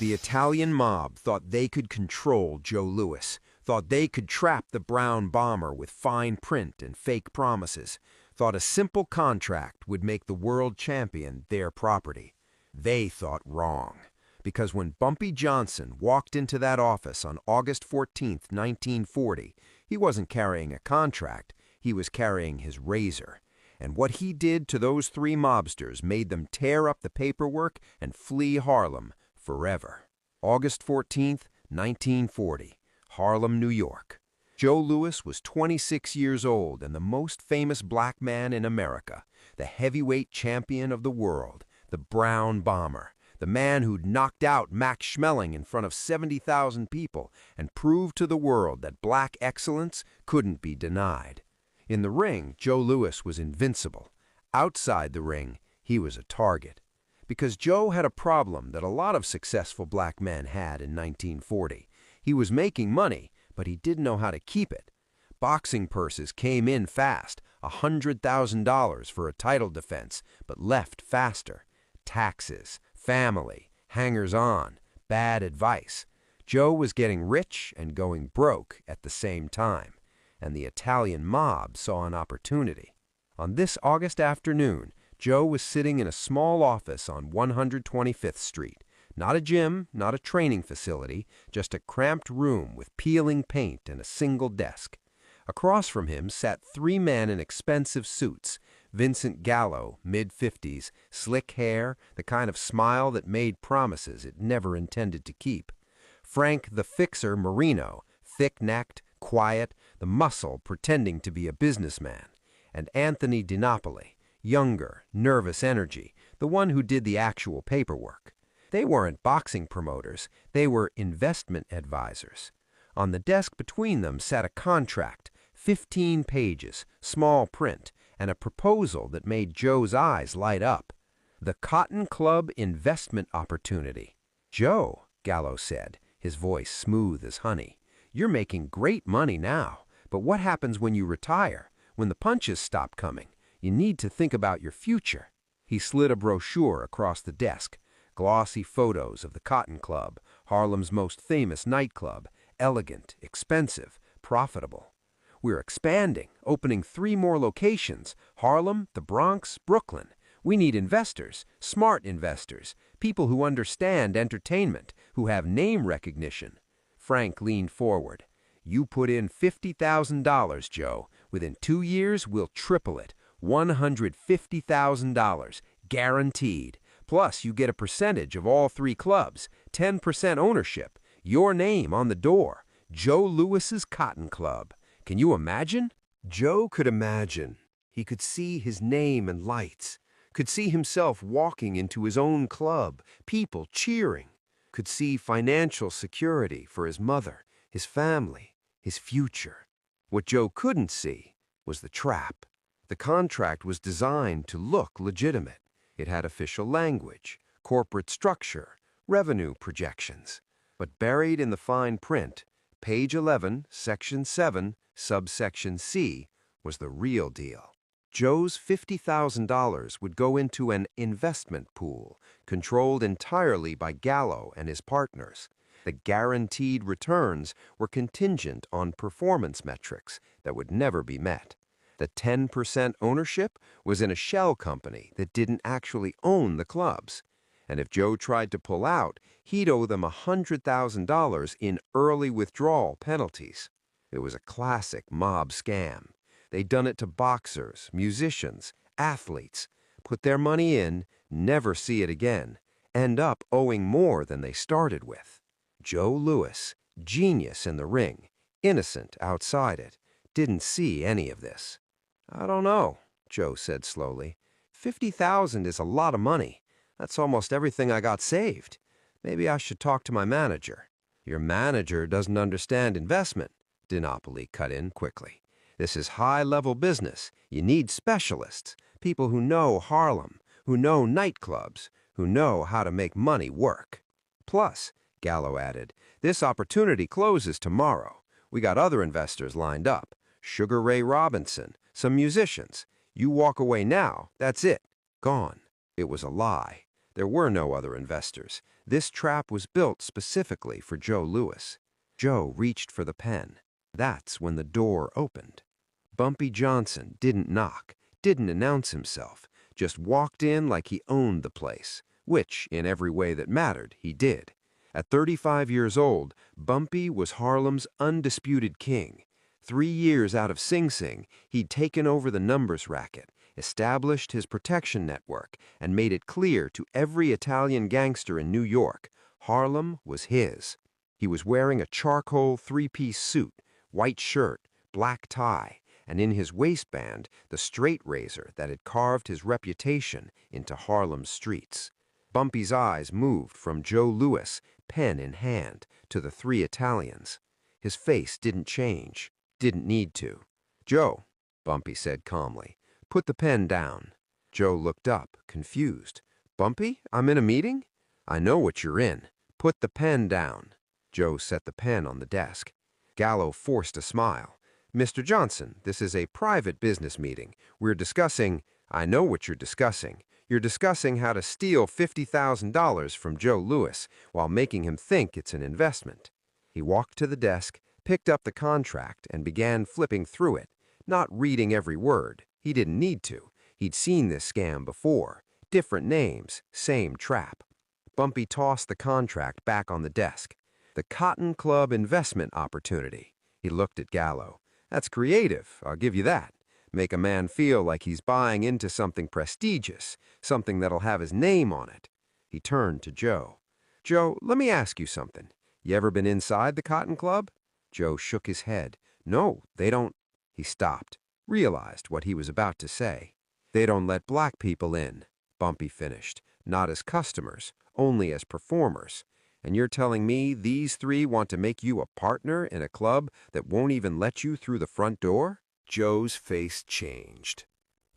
The Italian mob thought they could control Joe Louis, thought they could trap the brown bomber with fine print and fake promises, thought a simple contract would make the world champion their property. They thought wrong, because when Bumpy Johnson walked into that office on August 14, 1940, he wasn't carrying a contract, he was carrying his razor. And what he did to those three mobsters made them tear up the paperwork and flee Harlem forever. August 14, 1940, Harlem, New York. Joe Louis was 26 years old and the most famous black man in America, the heavyweight champion of the world, the Brown Bomber, the man who'd knocked out Max Schmeling in front of 70,000 people and proved to the world that black excellence couldn't be denied. In the ring, Joe Louis was invincible. Outside the ring, he was a target. Because Joe had a problem that a lot of successful black men had in 1940. He was making money, but he didn't know how to keep it. Boxing purses came in fast, $100,000 for a title defense, but left faster. Taxes, family, hangers-on, bad advice. Joe was getting rich and going broke at the same time, and the Italian mob saw an opportunity. On this August afternoon, Joe was sitting in a small office on 125th Street. Not a gym, not a training facility, just a cramped room with peeling paint and a single desk. Across from him sat three men in expensive suits. Vincent Gallo, mid-50s, slick hair, the kind of smile that made promises it never intended to keep. Frank the Fixer Marino, thick-necked, quiet, the muscle pretending to be a businessman. And Anthony DiNapoli, younger, nervous energy, the one who did the actual paperwork. They weren't boxing promoters, they were investment advisors. On the desk between them sat a contract, 15 pages, small print, and a proposal that made Joe's eyes light up. The Cotton Club investment opportunity. "Joe," Gallo said, his voice smooth as honey, "you're making great money now, but what happens when you retire, when the punches stop coming? You need to think about your future." He slid a brochure across the desk. Glossy photos of the Cotton Club, Harlem's most famous nightclub, elegant, expensive, profitable. "We're expanding, opening 3 more locations, Harlem, the Bronx, Brooklyn. We need investors, smart investors, people who understand entertainment, who have name recognition." Frank leaned forward. "You put in $50,000, Joe. Within 2 years, we'll triple it. $150,000, guaranteed. Plus, you get a percentage of all 3 clubs, 10% ownership, your name on the door, Joe Louis's Cotton Club. Can you imagine?" Joe could imagine. He could see his name in lights, could see himself walking into his own club, people cheering, could see financial security for his mother, his family, his future. What Joe couldn't see was the trap. The contract was designed to look legitimate. It had official language, corporate structure, revenue projections. But buried in the fine print, page 11, section 7, subsection C, was the real deal. Joe's $50,000 would go into an investment pool controlled entirely by Gallo and his partners. The guaranteed returns were contingent on performance metrics that would never be met. The 10% ownership was in a shell company that didn't actually own the clubs. And if Joe tried to pull out, he'd owe them $100,000 in early withdrawal penalties. It was a classic mob scam. They'd done it to boxers, musicians, athletes, put their money in, never see it again, end up owing more than they started with. Joe Louis, genius in the ring, innocent outside it, didn't see any of this. "I don't know," Joe said slowly. $50,000 is a lot of money. That's almost everything I got saved. Maybe I should talk to my manager." "Your manager doesn't understand investment," DiNapoli cut in quickly. "This is high-level business. You need specialists, people who know Harlem, who know nightclubs, who know how to make money work." "Plus," Gallo added, "this opportunity closes tomorrow. We got other investors lined up. Sugar Ray Robinson, some musicians. You walk away now, that's it. Gone." It was a lie. There were no other investors. This trap was built specifically for Joe Louis. Joe reached for the pen. That's when the door opened. Bumpy Johnson didn't knock, didn't announce himself, just walked in like he owned the place, which, in every way that mattered, he did. At 35 years old, Bumpy was Harlem's undisputed king. 3 years out of Sing Sing, he'd taken over the numbers racket, established his protection network, and made it clear to every Italian gangster in New York, Harlem was his. He was wearing a charcoal three-piece suit, white shirt, black tie, and in his waistband, the straight razor that had carved his reputation into Harlem's streets. Bumpy's eyes moved from Joe Louis, pen in hand, to the 3 Italians. His face didn't change, didn't need to. "Joe," Bumpy said calmly, "put the pen down." Joe looked up, confused. "Bumpy, I'm in a meeting?" "I know what you're in. Put the pen down." Joe set the pen on the desk. Gallo forced a smile. "Mr. Johnson, this is a private business meeting. We're discussing—" "I know what you're discussing. You're discussing how to steal $50,000 from Joe Louis while making him think it's an investment." He walked to the desk, picked up the contract, and began flipping through it, not reading every word. He didn't need to. He'd seen this scam before. Different names, same trap. Bumpy tossed the contract back on the desk. "The Cotton Club investment opportunity." He looked at Gallo. "That's creative, I'll give you that. Make a man feel like he's buying into something prestigious, something that'll have his name on it." He turned to Joe. "Joe, let me ask you something. You ever been inside the Cotton Club?" Joe shook his head. "No, they don't—" He stopped, realized what he was about to say. "They don't let black people in," Bumpy finished. "Not as customers, only as performers. And you're telling me these 3 want to make you a partner in a club that won't even let you through the front door?" Joe's face changed.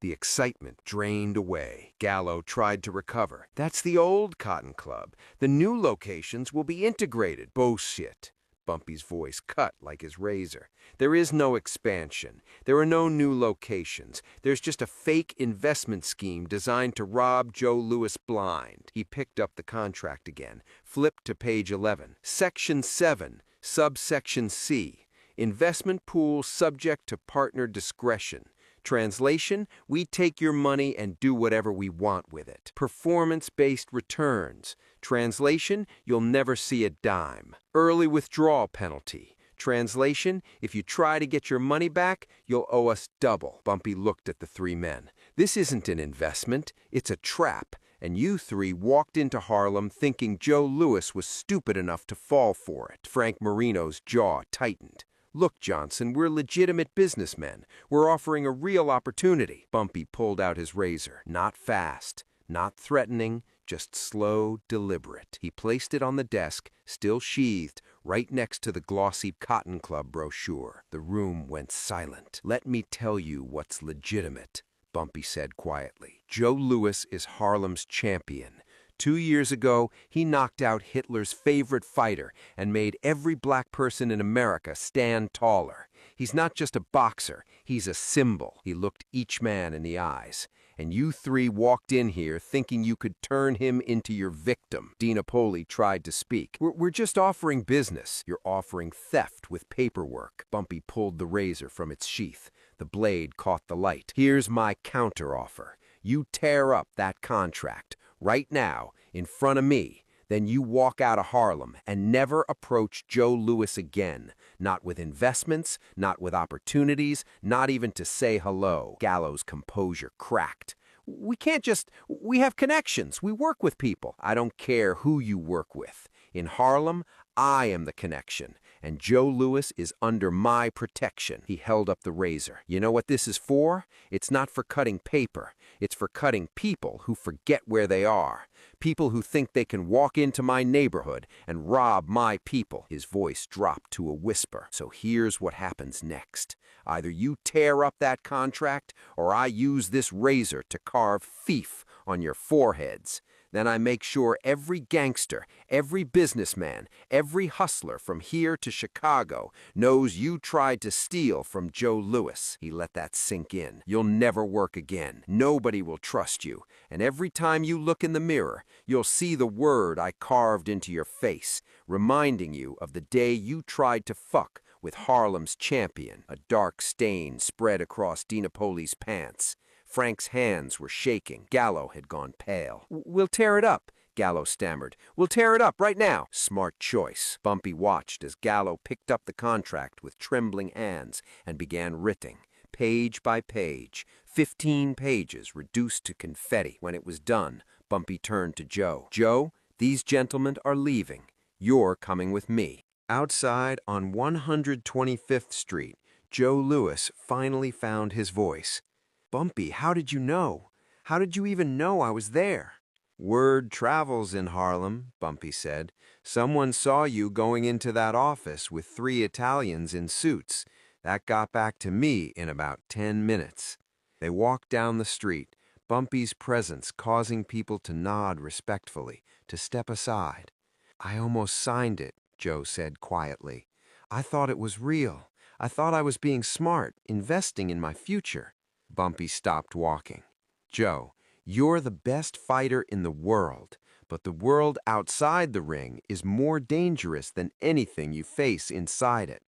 The excitement drained away. Gallo tried to recover. "That's the old Cotton Club. The new locations will be integrated." "Bullshit." Bumpy's voice cut like his razor. "There is no expansion. There are no new locations. There's just a fake investment scheme designed to rob Joe Louis blind." He picked up the contract again, flipped to page 11. "Section 7, subsection C. Investment pool subject to partner discretion. Translation, we take your money and do whatever we want with it. Performance-based returns. Translation, you'll never see a dime. Early withdrawal penalty. Translation, if you try to get your money back, you'll owe us double." Bumpy looked at the 3 men. "This isn't an investment, it's a trap. And you 3 walked into Harlem thinking Joe Louis was stupid enough to fall for it." Frank Marino's jaw tightened. "Look, Johnson, we're legitimate businessmen. We're offering a real opportunity." Bumpy pulled out his razor. Not fast, not threatening, just slow, deliberate. He placed it on the desk, still sheathed, right next to the glossy Cotton Club brochure. The room went silent. "Let me tell you what's legitimate," Bumpy said quietly. "Joe Louis is Harlem's champion. 2 years ago, he knocked out Hitler's favorite fighter and made every black person in America stand taller. He's not just a boxer, he's a symbol." He looked each man in the eyes. "And you 3 walked in here thinking you could turn him into your victim." Dina Poli tried to speak. We're just offering business." "You're offering theft with paperwork." Bumpy pulled the razor from its sheath. The blade caught the light. "Here's my counteroffer. You tear up that contract right now, in front of me, then you walk out of Harlem and never approach Joe Louis again. Not with investments, not with opportunities, not even to say hello." Gallo's composure cracked. "We can't just... We have connections. We work with people." "I don't care who you work with. In Harlem, I am the connection, and Joe Louis is under my protection." He held up the razor. "You know what this is for? It's not for cutting paper. It's for cutting people who forget where they are. People who think they can walk into my neighborhood and rob my people." His voice dropped to a whisper. "So here's what happens next. Either you tear up that contract, or I use this razor to carve thief on your foreheads. Then I make sure every gangster, every businessman, every hustler from here to Chicago knows you tried to steal from Joe Louis. He let that sink in. You'll never work again. Nobody will trust you. And every time you look in the mirror, you'll see the word I carved into your face, reminding you of the day you tried to fuck with Harlem's champion. A dark stain spread across DiNapoli's pants. Frank's hands were shaking. Gallo had gone pale. "We'll tear it up," Gallo stammered. "We'll tear it up right now." Smart choice. Bumpy watched as Gallo picked up the contract with trembling hands and began writing, page by page, 15 pages reduced to confetti. When it was done, Bumpy turned to Joe. "Joe, these gentlemen are leaving. You're coming with me." Outside on 125th Street, Joe Louis finally found his voice. "Bumpy, how did you know? How did you even know I was there?" "Word travels in Harlem," Bumpy said. "Someone saw you going into that office with 3 Italians in suits. That got back to me in about 10 minutes. They walked down the street, Bumpy's presence causing people to nod respectfully, to step aside. "I almost signed it," Joe said quietly. "I thought it was real. I thought I was being smart, investing in my future." Bumpy stopped walking. "Joe, you're the best fighter in the world, but the world outside the ring is more dangerous than anything you face inside it.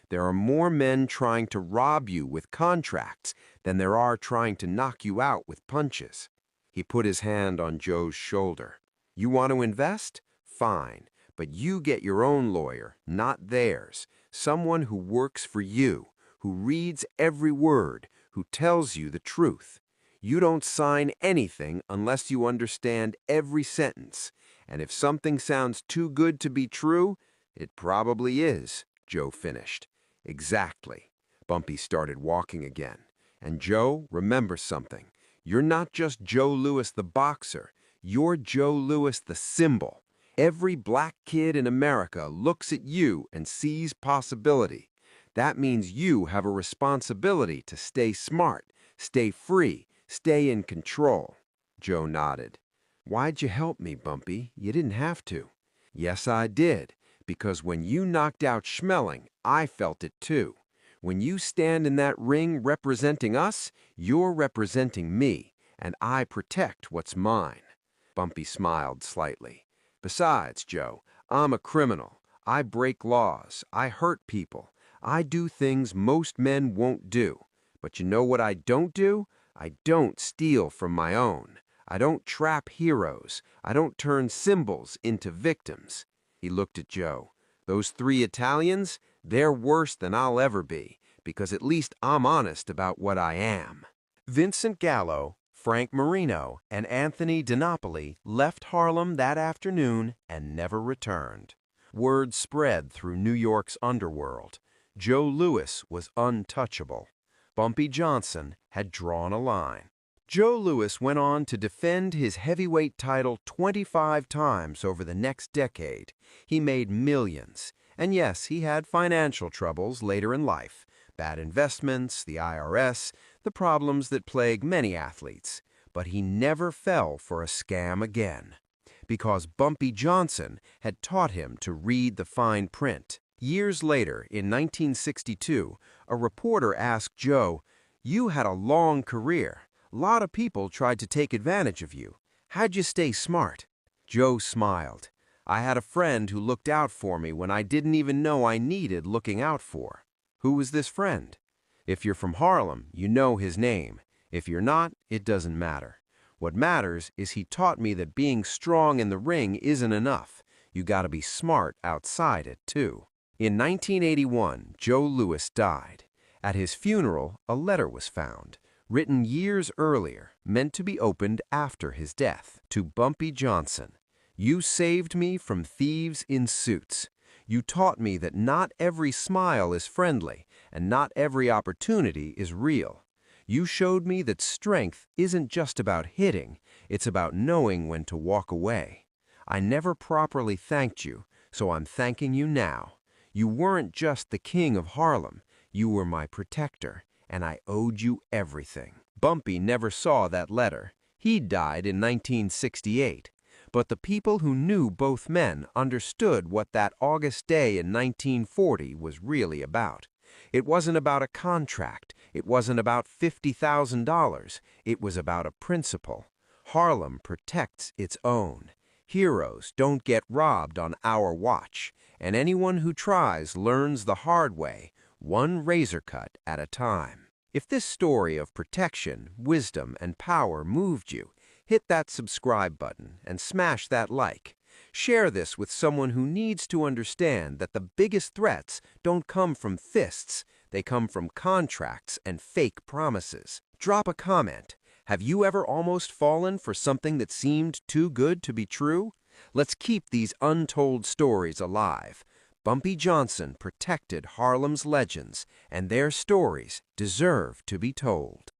There are more men trying to rob you with contracts than there are trying to knock you out with punches." He put his hand on Joe's shoulder. "You want to invest? Fine, but you get your own lawyer, not theirs. Someone who works for you, who reads every word, who tells you the truth. You don't sign anything unless you understand every sentence. And if something sounds too good to be true, it probably is," Joe finished. "Exactly." Bumpy started walking again. "And Joe, remember something. You're not just Joe Louis the boxer. You're Joe Louis the symbol. Every black kid in America looks at you and sees possibility. That means you have a responsibility to stay smart, stay free, stay in control." Joe nodded. "Why'd you help me, Bumpy? You didn't have to." "Yes, I did, because when you knocked out Schmeling, I felt it too. When you stand in that ring representing us, you're representing me, and I protect what's mine." Bumpy smiled slightly. "Besides, Joe, I'm a criminal. I break laws. I hurt people. I do things most men won't do. But you know what I don't do? I don't steal from my own. I don't trap heroes. I don't turn symbols into victims." He looked at Joe. "Those 3 Italians, they're worse than I'll ever be, because at least I'm honest about what I am." Vincent Gallo, Frank Marino, and Anthony DiNapoli left Harlem that afternoon and never returned. Word spread through New York's underworld. Joe Louis was untouchable. Bumpy Johnson had drawn a line. Joe Louis went on to defend his heavyweight title 25 times over the next decade. He made millions. And yes, he had financial troubles later in life. Bad investments, the IRS, the problems that plague many athletes. But he never fell for a scam again. Because Bumpy Johnson had taught him to read the fine print. Years later, in 1962, a reporter asked Joe, "You had a long career. A lot of people tried to take advantage of you. How'd you stay smart?" Joe smiled. "I had a friend who looked out for me when I didn't even know I needed looking out for." "Who was this friend?" "If you're from Harlem, you know his name. If you're not, it doesn't matter. What matters is he taught me that being strong in the ring isn't enough. You gotta be smart outside it, too." In 1981, Joe Louis died. At his funeral, a letter was found, written years earlier, meant to be opened after his death, to Bumpy Johnson. "You saved me from thieves in suits. You taught me that not every smile is friendly, and not every opportunity is real. You showed me that strength isn't just about hitting, it's about knowing when to walk away. I never properly thanked you, so I'm thanking you now. You weren't just the king of Harlem, you were my protector, and I owed you everything." Bumpy never saw that letter. He died in 1968. But the people who knew both men understood what that August day in 1940 was really about. It wasn't about a contract. It wasn't about $50,000. It was about a principle. Harlem protects its own. Heroes don't get robbed on our watch, and anyone who tries learns the hard way, one razor cut at a time. If this story of protection, wisdom, and power moved you, hit that subscribe button and smash that like. Share this with someone who needs to understand that the biggest threats don't come from fists, they come from contracts and fake promises. Drop a comment. Have you ever almost fallen for something that seemed too good to be true? Let's keep these untold stories alive. Bumpy Johnson protected Harlem's legends, and their stories deserve to be told.